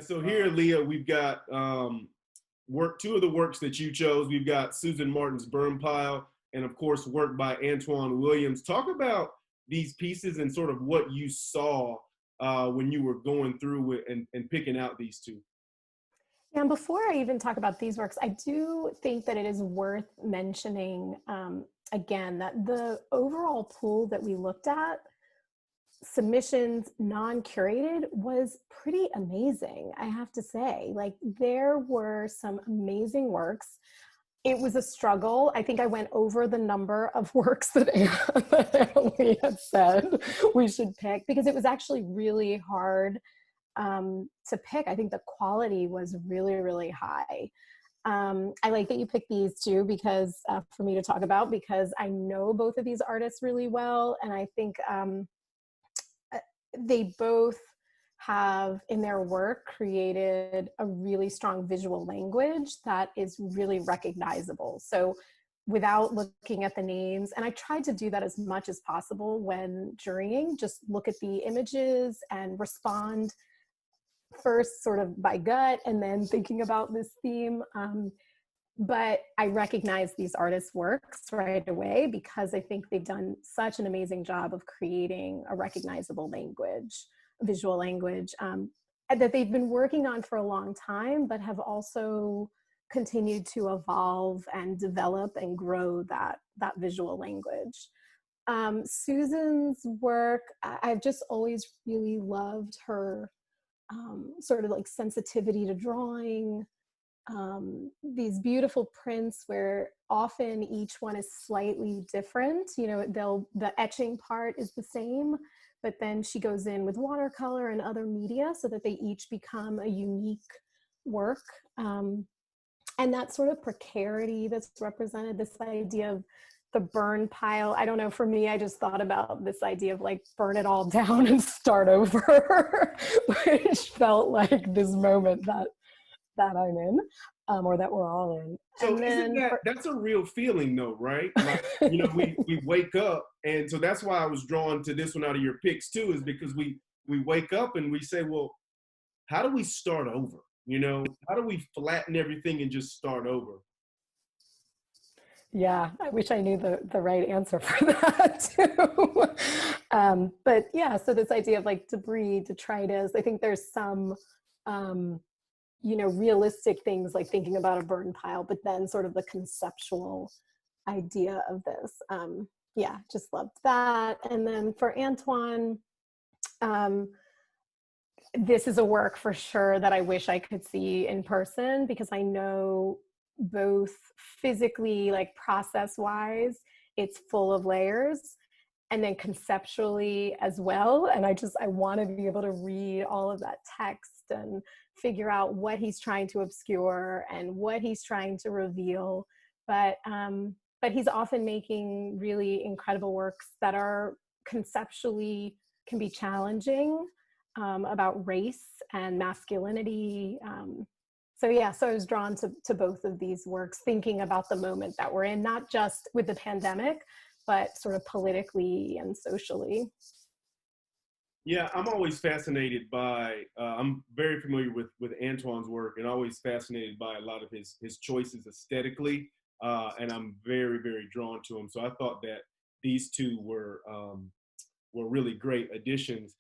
So here, Leah, we've got two of the works that you chose. We've got Susan Martin's Burn Pile, and of course, work by Antoine Williams. Talk about these pieces and sort of what you saw when you were going through it and picking out these two. And before I even talk about these works, I do think that it is worth mentioning again that the overall pool that we looked at, submissions non-curated, was pretty amazing, I have to say. Like, there were some amazing works. It was a struggle. I think I went over the number of works that we had said we should pick, because it was actually really hard to pick. I think the quality was really, really high. I like that you picked these two because for me to talk about, because I know both of these artists really well, and I think they both have in their work created a really strong visual language that is really recognizable. So without looking at the names, and I tried to do that as much as possible when jurying, just look at the images and respond first sort of by gut and then thinking about this theme. But I recognize these artists' works right away because I think they've done such an amazing job of creating a recognizable language, visual language, that they've been working on for a long time, but have also continued to evolve and develop and grow that visual language. Susan's work, I've just always really loved her sort of like sensitivity to drawing, these beautiful prints where often each one is slightly different. You know, the etching part is the same, but then she goes in with watercolor and other media so that they each become a unique work. And that sort of precarity that's represented, this idea of the burn pile. I don't know, for me, I just thought about this idea of like burn it all down and start over, which felt like this moment that I'm in, or that we're all in. So and isn't then that's a real feeling though, right? Like, we wake up, and so that's why I was drawn to this one out of your picks too, is because we wake up and we say, well, how do we start over? How do we flatten everything and just start over? Yeah, I wish I knew the right answer for that too. But yeah, so this idea of like debris, detritus, I think there's some realistic things like thinking about a burn pile, but then sort of the conceptual idea of this. Yeah, just loved that. And then for Antoine, this is a work for sure that I wish I could see in person, because I know both physically, like process wise, it's full of layers, and then conceptually as well. And I want to be able to read all of that text and figure out what he's trying to obscure and what he's trying to reveal. But he's often making really incredible works that are conceptually can be challenging, about race and masculinity. So I was drawn to both of these works, thinking about the moment that we're in, not just with the pandemic, but sort of politically and socially. Yeah, I'm always fascinated by, I'm very familiar with Antoine's work, and always fascinated by a lot of his choices aesthetically, and I'm very, very drawn to him. So I thought that these two were really great additions.